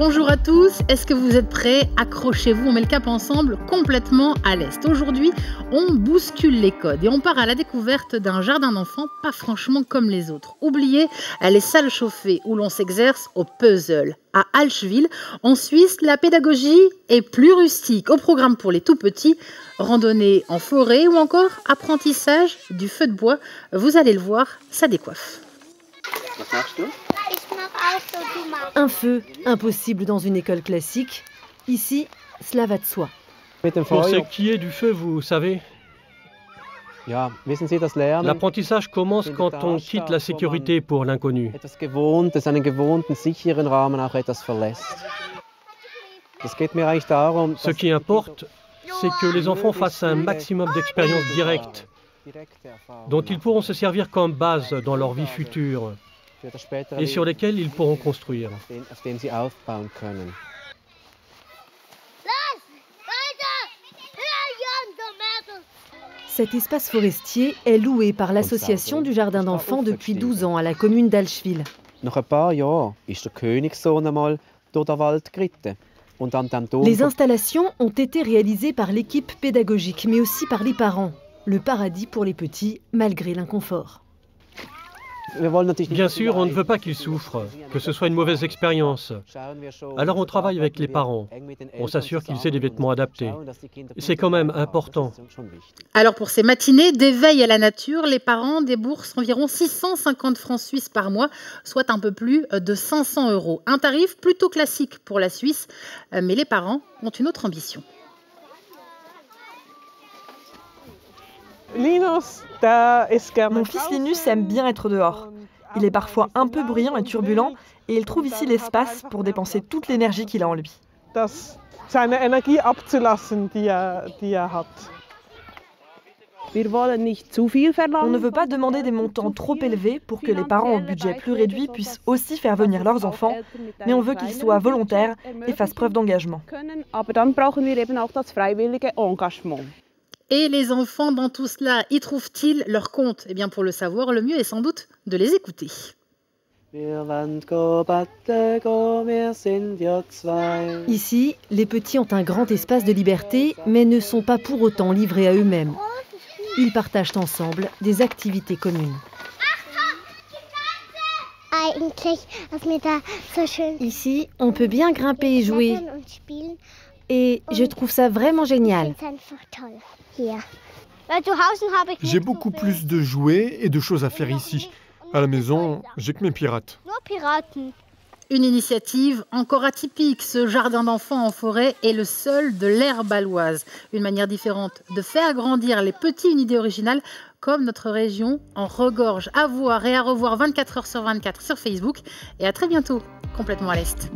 Bonjour à tous, est-ce que vous êtes prêts? Accrochez-vous, on met le cap ensemble complètement à l'est. Aujourd'hui, on bouscule les codes et on part à la découverte d'un jardin d'enfants pas franchement comme les autres. Oubliez les salles chauffées où l'on s'exerce au puzzle. À Allschwil, en Suisse, la pédagogie est plus rustique. Au programme pour les tout-petits, randonnée en forêt ou encore apprentissage du feu de bois. Vous allez le voir, ça décoiffe. Un feu, impossible dans une école classique. Ici, cela va de soi. Pour ce qui est du feu, vous savez, l'apprentissage commence quand on quitte la sécurité pour l'inconnu. Ce qui importe, c'est que les enfants fassent un maximum d'expériences directes, dont ils pourront se servir comme base dans leur vie future et sur lesquelles ils pourront construire. Cet espace forestier est loué par l'association du jardin d'enfants depuis 12 ans à la commune d'Allschwil. Les installations ont été réalisées par l'équipe pédagogique, mais aussi par les parents. Le paradis pour les petits, malgré l'inconfort. Bien sûr, on ne veut pas qu'ils souffrent, que ce soit une mauvaise expérience. Alors on travaille avec les parents. On s'assure qu'ils aient des vêtements adaptés. C'est quand même important. Alors pour ces matinées d'éveil à la nature, les parents déboursent environ 650 francs suisses par mois, soit un peu plus de 500 €. Un tarif plutôt classique pour la Suisse, mais les parents ont une autre ambition. Mon fils Linus aime bien être dehors. Il est parfois un peu bruyant et turbulent et il trouve ici l'espace pour dépenser toute l'énergie qu'il a en lui. On ne veut pas demander des montants trop élevés pour que les parents au budget plus réduit puissent aussi faire venir leurs enfants, mais on veut qu'ils soient volontaires et fassent preuve d'engagement. Et les enfants, dans tout cela, y trouvent-ils leur compte? Eh bien, pour le savoir, le mieux est sans doute de les écouter. Ici, les petits ont un grand espace de liberté, mais ne sont pas pour autant livrés à eux-mêmes. Ils partagent ensemble des activités communes. Ici, on peut bien grimper et jouer. Et je trouve ça vraiment génial. J'ai beaucoup plus de jouets et de choses à faire ici. À la maison, j'ai que mes pirates. Une initiative encore atypique, ce jardin d'enfants en forêt est le seul de l'ère bâloise. Une manière différente de faire grandir les petits, une idée originale comme notre région en regorge. À voir et à revoir 24 h sur 24 sur Facebook et à très bientôt, complètement à l'Est.